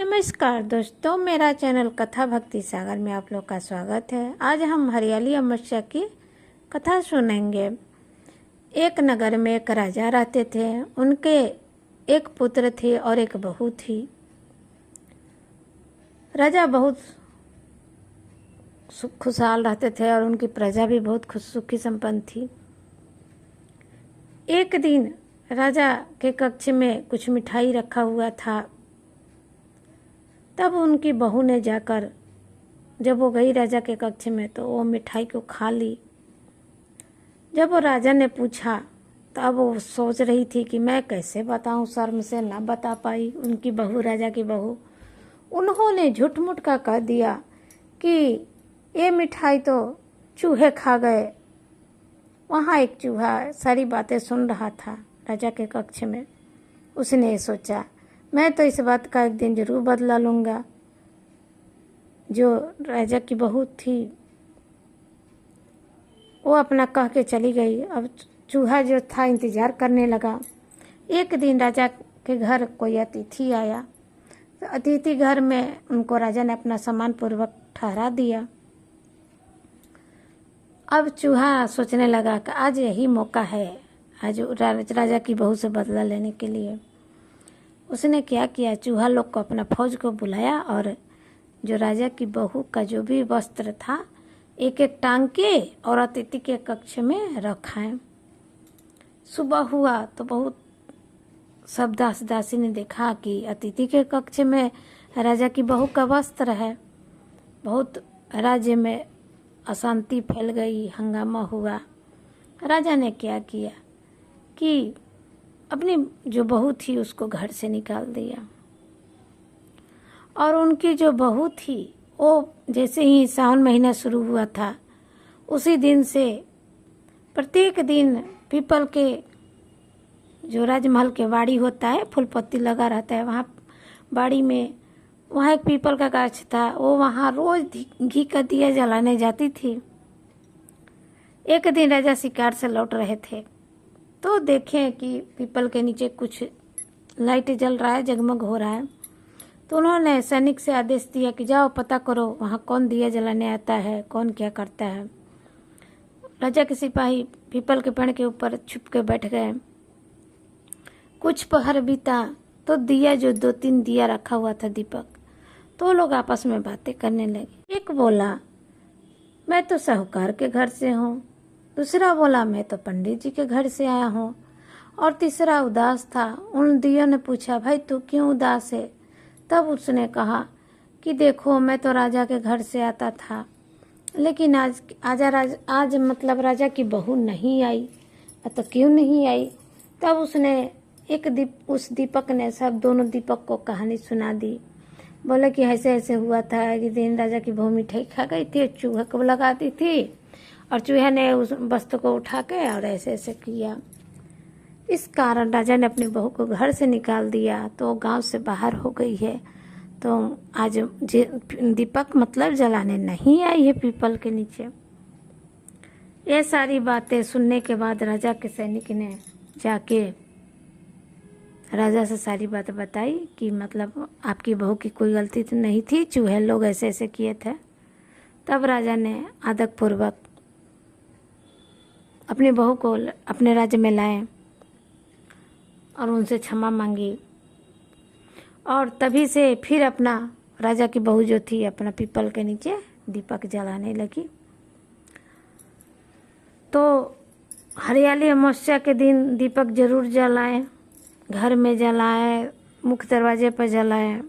नमस्कार दोस्तों, मेरा चैनल कथा भक्ति सागर में आप लोग का स्वागत है। आज हम हरियाली अमावस्या की कथा सुनेंगे। एक नगर में एक राजा रहते थे। उनके एक पुत्र थे और एक बहू थी। राजा बहुत खुशहाल रहते थे और उनकी प्रजा भी बहुत सुखी संपन्न थी। एक दिन राजा के कक्ष में कुछ मिठाई रखा हुआ था। तब उनकी बहू ने जाकर, जब वो गई राजा के कक्ष में, तो वो मिठाई को खा ली। जब वो राजा ने पूछा, तब वो सोच रही थी कि मैं कैसे बताऊं, शर्म से ना बता पाई। उनकी बहू, राजा की बहू, उन्होंने झूठ मूठ का कह दिया कि ये मिठाई तो चूहे खा गए। वहाँ एक चूहा सारी बातें सुन रहा था राजा के कक्ष में। उसने सोचा, मैं तो इस बात का एक दिन जरूर बदला लूँगा। जो राजा की बहू थी वो अपना कह के चली गई। अब चूहा जो था इंतज़ार करने लगा। एक दिन राजा के घर कोई अतिथि आया। तो अतिथि घर में उनको राजा ने अपना सम्मान पूर्वक ठहरा दिया। अब चूहा सोचने लगा कि आज यही मौका है, आज राजा की बहू से बदला लेने के लिए। उसने क्या किया, चूहा लोग को, अपना फौज को बुलाया और जो राजा की बहू का जो भी वस्त्र था एक एक टांग के और अतिथि के कक्ष में रखाएं। सुबह हुआ तो बहुत सब दास दासी ने देखा कि अतिथि के कक्ष में राजा की बहू का वस्त्र है। बहुत राज्य में अशांति फैल गई, हंगामा हुआ। राजा ने क्या किया कि अपनी जो बहू थी उसको घर से निकाल दिया। और उनकी जो बहू थी वो जैसे ही सावन महीना शुरू हुआ था, उसी दिन से प्रत्येक दिन पीपल के जो राजमहल के बाड़ी होता है, फूल पत्ती लगा रहता है, वहाँ बाड़ी में वहाँ एक पीपल का गाछ था। वो वहाँ रोज घी का दिया जलाने जाती थी। एक दिन राजा शिकार से लौट रहे थे तो देखें कि पीपल के नीचे कुछ लाइट जल रहा है, जगमग हो रहा है। तो उन्होंने सैनिक से आदेश दिया कि जाओ पता करो वहाँ कौन दिया जलाने आता है, कौन क्या करता है। राजा के सिपाही पीपल के पेड़ के ऊपर छुप के बैठ गए। कुछ पहर बीता तो दिया, जो 2-3 दिया रखा हुआ था दीपक, तो लोग आपस में बातें करने लगे। एक बोला, मैं तो साहूकार के घर से हूँ। दूसरा बोला, मैं तो पंडित जी के घर से आया हूँ। और तीसरा उदास था। उन दियों ने पूछा, भाई तू क्यों उदास है? तब उसने कहा कि देखो, मैं तो राजा के घर से आता था, लेकिन आज मतलब राजा की बहू नहीं आई। तो क्यों नहीं आई? तब उसने उस दीपक ने दोनों दीपक को कहानी सुना दी। बोले कि ऐसे ऐसे हुआ था कि दिन राजा की बहू मिठाई खा गई थी, चूहे को लगा दी थी और चूहे ने उस वस्तु को उठा के और ऐसे ऐसे किया। इस कारण राजा ने अपनी बहू को घर से निकाल दिया, तो गांव से बाहर हो गई है। तो आज दीपक मतलब जलाने नहीं आई है पीपल के नीचे। ये सारी बातें सुनने के बाद राजा के सैनिक ने जाके राजा से सारी बातें बताई कि मतलब आपकी बहू की कोई गलती तो नहीं थी, चूहे लोग ऐसे ऐसे किए थे। तब राजा ने आदर पूर्वक अपनी बहू को अपने राज्य में लाए और उनसे क्षमा मांगी। और तभी से फिर अपना राजा की बहू जो थी अपना पीपल के नीचे दीपक जलाने लगी। तो हरियाली अमावस्या के दिन दीपक जरूर जलाएं, घर में जलाएं, मुख्य दरवाजे पर जलाएं,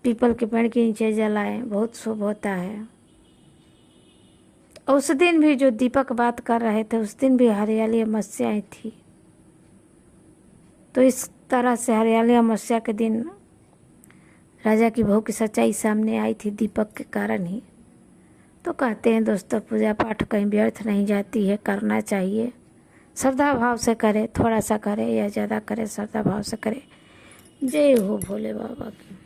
पीपल के पेड़ के नीचे जलाएं, बहुत शुभ होता है। उस दिन भी जो दीपक बात कर रहे थे, उस दिन भी हरियाली अमावस्या आई थी। तो इस तरह से हरियाली अमावस्या के दिन राजा की बहू की सच्चाई सामने आई थी दीपक के कारण ही। तो कहते हैं दोस्तों, पूजा पाठ कहीं व्यर्थ नहीं जाती है, करना चाहिए। श्रद्धा भाव से करे, थोड़ा सा करे या ज़्यादा करे, श्रद्धा भाव से करे। जय हो भोले बाबा की।